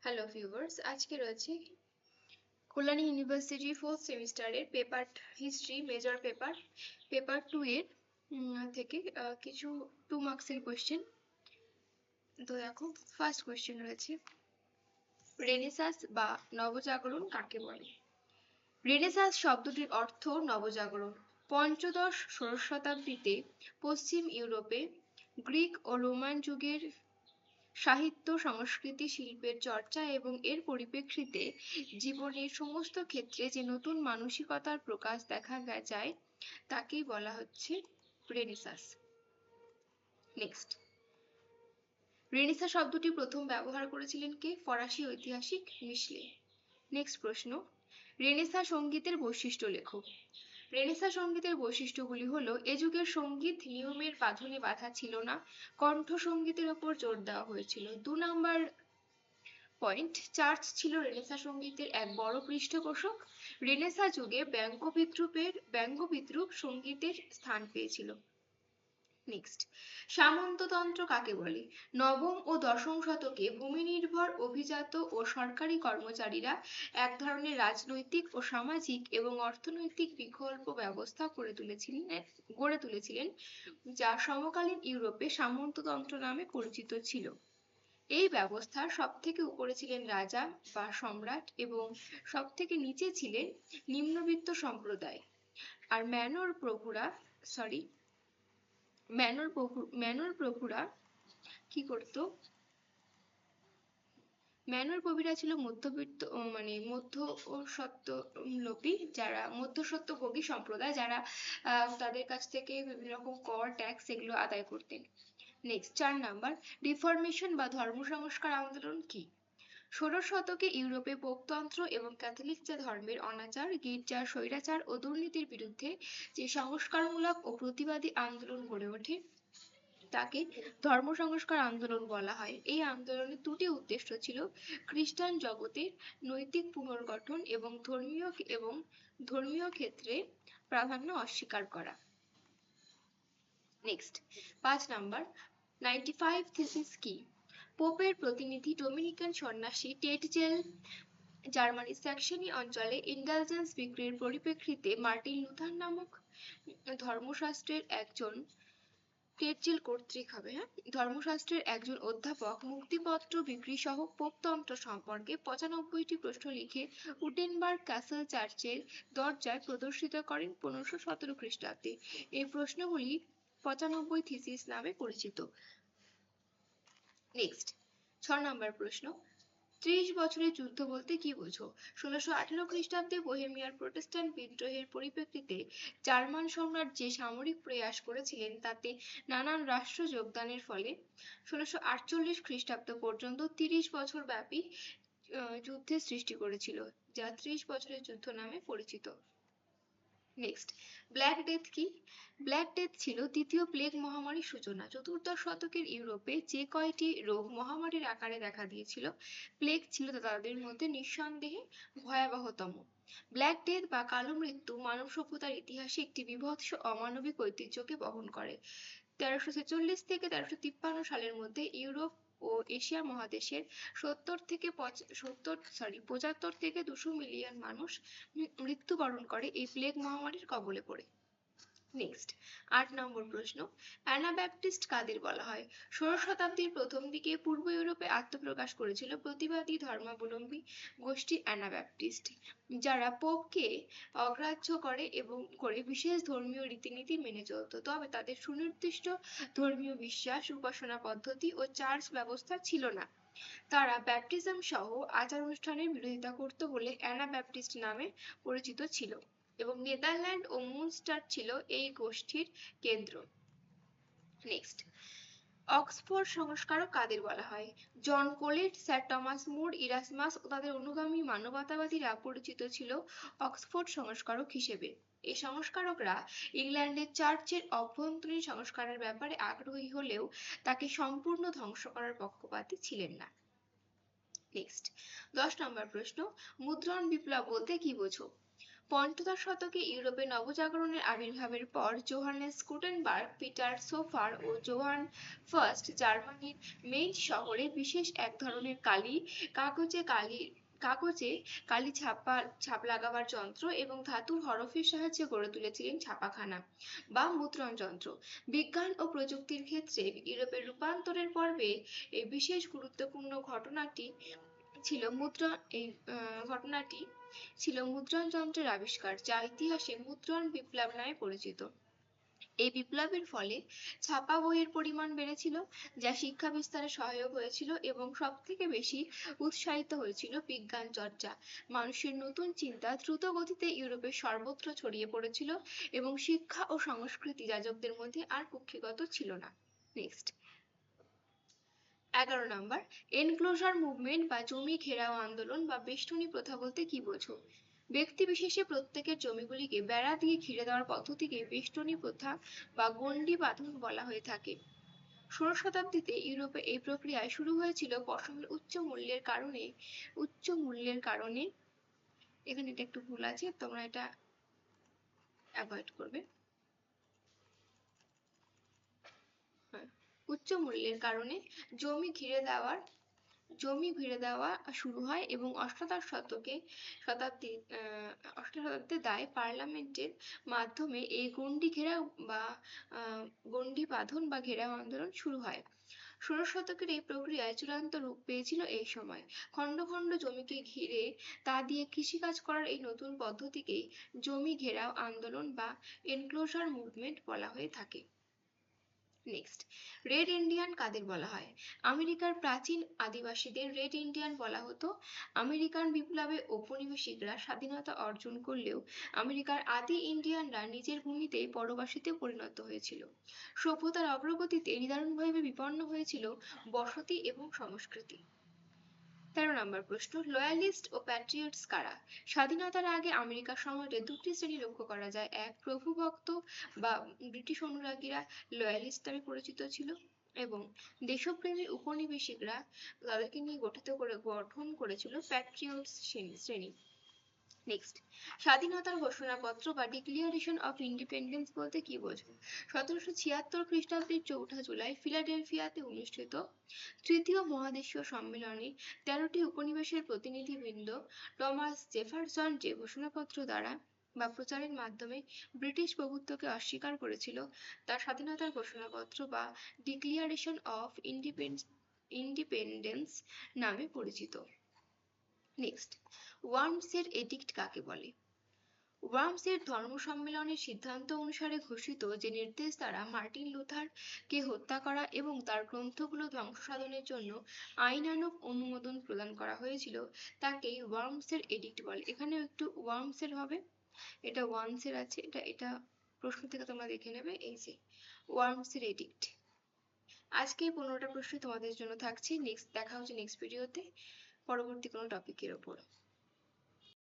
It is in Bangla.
হ্যালো ভিউয়ার্স, আজকে রয়েছে কল্যাণী ইউনিভার্সিটি ফোর্থ সেমিস্টারের পেপার হিস্ট্রি মেজর পেপার 2 এর থেকে কিছু 2 মার্কসের কোয়েশ্চেন। তো দেখো, ফার্স্ট কোয়েশ্চেন রয়েছে, রেনেসাঁস বা নবজাগরণ কাকে বলে? রেনেসাঁস শব্দটির অর্থ নবজাগরণ। পঞ্চদশ ষোড়শ শতাব্দীতে পশ্চিম ইউরোপে গ্রিক ও রোমান যুগের সাহিত্য, সংস্কৃতি, শিল্পের চর্চা এবং এর পরিপ্রেক্ষিতে জীবনের সমস্ত ক্ষেত্রে যে নতুন মানসিকতার প্রকাশ দেখা যায় তাকেই বলা হচ্ছে রেনেসাঁস। নেক্সট, রেনেসাঁ শব্দটি প্রথম ব্যবহার করেছিলেন কে? ফরাসি ঐতিহাসিক মিশলে। নেক্সট প্রশ্ন, রেনেসাঁ সঙ্গীতের বৈশিষ্ট্য লেখো। রেনেসাঁ সঙ্গীতের বৈশিষ্ট্যগুলি হলো, এ যুগের সঙ্গীত নিয়মের বাঁধনে বাঁধা ছিল না, কণ্ঠ সঙ্গীতের ওপর জোর দেওয়া হয়েছিল। 2 নাম্বার পয়েন্ট, চার্চ ছিল রেনেসাঁ সঙ্গীতের এক বড় পৃষ্ঠপোষক। রেনেসাঁ যুগে ব্যঙ্গ বিদ্রূপ সঙ্গীতের স্থান পেয়েছিল। নেক্সট, সামন্ততন্ত্র কাকে বলে? নবম ও দশম শতকে ভূমি নির্ভর অভিজাত ও সরকারি কর্মচারীরা এক ধরনের রাজনৈতিক ও সামাজিক এবং অর্থনৈতিক বিকল্প ব্যবস্থা গড়ে তুলেছিলেন, যা সমকালীন ইউরোপে সামন্ততন্ত্র নামে পরিচিত ছিল। এই ব্যবস্থার সবথেকে উপরে ছিলেন রাজা বা সম্রাট এবং সবথেকে নিচে ছিলেন নিম্নবিত্ত সম্প্রদায়। আর ম্যানর প্রভুরা কি করতো? ম্যানর প্রভুরা ছিল মধ্যবিত্ত মধ্যস্বত্বভোগী সম্প্রদায়, যারা তাদের কাছ থেকে বিভিন্ন রকম কর, ট্যাক্স এগুলো আদায় করতেন। নেক্সট, 4 নাম্বার, রিফরমেশন বা ধর্ম সংস্কার আন্দোলন কি? 16 শতকে ইউরোপে পোপতন্ত্র এবং ক্যাথলিক ধর্মের অনাচার, গির্জার স্বৈরাচার ও দুর্নীতির বিরুদ্ধে যে সংস্কারমূলক ও প্রতিবাদী আন্দোলন গড়ে ওঠে তাকে ধর্ম সংস্কার আন্দোলন বলা হয়। এই আন্দোলনের দুটি উদ্দেশ্য ছিল, খ্রিস্টান জগতের নৈতিক পুনর্গঠন এবং ধর্মীয় ক্ষেত্রে প্রাধান্য অস্বীকার করা। নেক্সট, 5 নাম্বার, 95 থিসিস কি? পোপের প্রতিনিধি ডোমিনিকান সন্ন্যাসী টেটজেল জার্মানির স্যাক্সনি অঞ্চলে ইন্ডালজেন্স বিক্রির পরিপ্রেক্ষিতে মার্টিন লুথার নামক ধর্মশাস্ত্রের একজন অধ্যাপক মুক্তিপত্র বিক্রি সহ পোপতন্ত্র সম্পর্কে 95টি প্রশ্ন লিখে উটেনবার্গ ক্যাসল চার্চের দরজায় প্রদর্শিত করেন 1517 খ্রিস্টাব্দে। এই প্রশ্নগুলি 95 থিসিস নামে পরিচিত। নেক্সট, 6 নম্বর প্রশ্ন, 30 বছরের যুদ্ধ বলতে কি বোঝো? 1618 খ্রিস্টাব্দে বোহেমিয়ার প্রোটেস্ট্যান্ট বিদ্রোহের পরিপ্রেক্ষিতে জার্মান সম্রাট যে সামরিক প্রয়াস করেছিলেন তাতে নানান রাষ্ট্র যোগদানের ফলে 1648 খ্রিস্টাব্দ পর্যন্ত 30 বছর ব্যাপী যুদ্ধের সৃষ্টি করেছিল, যা 30 বছরের যুদ্ধ নামে পরিচিত। নেক্সট, ব্ল্যাক ডেথ কি? ব্ল্যাক ডেথ ছিল দ্বিতীয় প্লেগ মহামারীর সূচনা। চতুর্দশ শতকের ইউরোপে যে কয়টি রোগ মহামারীর আকারে দেখা দিয়েছিল, প্লেগ ছিল তাদের মধ্যে নিঃসন্দেহে ভয়াবহতম। ব্ল্যাক ডেথ বা কালো মৃত্যু মানব সভ্যতার ইতিহাসে একটি বীভৎস অমানবিক ঐতিহ্যকে বহন করে। 1346 থেকে 1353 সালের মধ্যে ইউরোপ ও এশিয়া মহাদেশের 75 থেকে 200 মিলিয়ন মানুষ মৃত্যুবরণ করে এই প্লেগ মহামারীর কবলে পড়ে। নেক্সট, 8 নম্বর প্রশ্ন, অ্যানাব্যাপটিস্ট কাদের বলা হয়? 16 শতাব্দীর প্রথম দিকে পূর্ব ইউরোপে আত্মপ্রকাশ করেছিল প্রতিবাদী ধর্মাবলম্বী গোষ্ঠী অ্যানাব্যাপটিস্ট, যারা পোপকে অগ্রাহ্য করে বিশেষ ধর্মীয় রীতিনীতি মেনে চলত, তবে তাদের সুনির্দিষ্ট ধর্মীয় বিশ্বাস, উপাসনা পদ্ধতি ও চার্চ ব্যবস্থা ছিল না। তারা ব্যাপটিজম সহ আচার অনুষ্ঠানের বিরোধিতা করত বলে অ্যানাব্যাপটিস্ট নামে পরিচিত ছিল এবং নেদারল্যান্ড ও মুনস্টার ছিল এই গোষ্ঠীর কেন্দ্র। নেক্সট, অক্সফোর্ড সংস্কারক কাদের বলা হয়? জন কোলেট, স্যার টমাস মুর, ইরাসমাস ও তাদের অনুগামী মানবতাবাদীরা পরিচিত ছিল অক্সফোর্ড সংস্কারক হিসেবে। এই সংস্কারকরা ইংল্যান্ডের চার্চের অভ্যন্তরীণ সংস্কারের ব্যাপারে আগ্রহী হলেও তাকে সম্পূর্ণ ধ্বংস করার পক্ষপাতী ছিলেন না। নেক্সট, 10 নম্বর প্রশ্ন, মুদ্রণ বিপ্লব বলতে কি বোঝো? পঞ্চদশ শতকে ইউরোপে নবজাগরণের আবির্ভাবের পর জোহানেস গুটেনবার্গ, পিটার সোফার ও জোহান ফার্স্ট জার্মানির মেইন শহরে বিশেষ এক ধরনের কাগজে কালি ছাপ লাগাবার যন্ত্র এবং ধাতুর হরফের সাহায্যে গড়ে তুলেছিলেন ছাপাখানা বা মুদ্রণ যন্ত্র। বিজ্ঞান ও প্রযুক্তির ক্ষেত্রে ইউরোপের রূপান্তরের পর্বে এই বিশেষ গুরুত্বপূর্ণ ঘটনাটি ছিল মুদ্রণ যন্ত্রের আবিষ্কার, যা ইতিহাসে মুদ্রণ বিপ্লব নামে পরিচিত। এই বিপ্লবের ফলে ছাপা বইয়ের পরিমাণ বেড়েছিল, যা শিক্ষা বিস্তারে সহায়ক হয়েছিল এবং সবথেকে বেশি উৎসাহিত হয়েছিল বিজ্ঞান চর্চা। মানুষের নতুন চিন্তা দ্রুত গতিতে ইউরোপের সর্বত্র ছড়িয়ে পড়েছিল এবং শিক্ষা ও সংস্কৃতি যাজকদের মধ্যে আর কুক্ষিগত ছিল না। নেক্সট 11 নাম্বার, এনক্লোজার মুভমেন্ট বা জমি ঘেরাও আন্দোলন বা বেষ্টনী প্রথা বলতে কি বোঝো? ব্যক্তি বিশেষে প্রত্যেকের জমিগুলিকে বেড়া দিয়ে ঘিরে দেওয়ার পদ্ধতিকে বেষ্টনী প্রথা বা গণ্ডি বাঁধন বলা হয়ে থাকে। 16 শতাব্দীতে ইউরোপে এই প্রক্রিয়া শুরু হয়েছিল পশমের উচ্চ মূল্যের কারণে। এখানে এটা একটু ভুল আছে, তোমরা এটা অ্যাভয়েড করবে। উচ্চ মূল্যের কারণে জমি ঘিরে দেওয়া শুরু হয় এবং অষ্টাদশ শতাব্দীতে দায় পার্লামেন্টের মাধ্যমে এই গণ্ডি বাঁধন বা ঘেরাও আন্দোলন শুরু হয়। 16 শতকের এই প্রক্রিয়ায় চূড়ান্ত রূপ পেয়েছিল এই সময়। খণ্ড খণ্ড জমিকে ঘিরে তা দিয়ে কৃষিকাজ করার এই নতুন পদ্ধতিকেই জমি ঘেরাও আন্দোলন বা এনক্লোজার মুভমেন্ট বলা হয়ে থাকে। নেক্সট, রেড ইন্ডিয়ান কাদের বলা হয়? আমেরিকার প্রাচীন আদিবাসীদের রেড ইন্ডিয়ান বলা হতো। আমেরিকান বিপ্লবে ঔপনিবেশিকরা স্বাধীনতা অর্জন করলেও আমেরিকার আদি ইন্ডিয়ানরা নিজের ভূমিতেই পরবাসীতে পরিণত হয়েছিল। সভ্যতার অগ্রগতিতে নিদারুণভাবে বিপন্ন হয়েছিল বসতি এবং সংস্কৃতি। 13 নম্বর প্রশ্ন, লয়ালিস্ট ও প্যাট্রিয়টস কারা? স্বাধীনতার আগে আমেরিকা সমাজে দুটি শ্রেণী লক্ষ্য করা যায়। এক, প্রভুভক্ত বা ব্রিটিশ অনুরাগীরা লয়ালিস্ট নামে পরিচিত ছিল, এবং দেশপ্রেমী উপনিবেশিকরা তাদেরকে নিয়ে গঠন করেছিল প্যাট্রিয়টস শ্রেণী। নেক্সট, স্বাধীনতার ঘোষণাপত্র বা ডিক্লিয়ারেশন অফ ইন্ডিপেন্ডেন্স বলতে কি বোঝো? 1776 খ্রিস্টাব্দের 4 জুলাই ফিলাডেলফিয়াতে অনুষ্ঠিত তৃতীয় মহাদেশীয় সম্মেলনে 13টি উপনিবেশের প্রতিনিধিবৃন্দ টমাস জেফারসন যে ঘোষণাপত্র দ্বারা বা প্রচারের মাধ্যমে ব্রিটিশ প্রভুত্বকে অস্বীকার করেছিল তা স্বাধীনতার ঘোষণাপত্র বা ডিক্লিয়ারেশন অফ ইন্ডিপেন্ডেন্স নামে পরিচিত। নেক্সট, ওয়ার্মসের এডিক্ট কাকে বলে? ওয়ার্মসের ধর্ম সম্মেলনের সিদ্ধান্ত অনুসারে ঘোষিত যে নির্দেশ দ্বারা মার্টিন লুথার কে হত্যা করা এবং তার গ্রন্থগুলো ধ্বংস সাধনের জন্য আইনানুগ অনুমোদন প্রদান করা হয়েছিল তাকেই ওয়ার্মসের এডিক্ট বলে। এখানেও একটু ওয়ার্মসের হবে, এটা ওয়ার্মসের আছে, এটা প্রশ্ন থেকে তোমরা দেখে নেবে। এই যে ওয়ার্মসের এডিক্ট। আজকে 15টা প্রশ্ন তোমাদের জন্য থাকছে। দেখা হচ্ছে নেক্সট ভিডিওতে পরবর্তী কোনো টপিকের ওপর।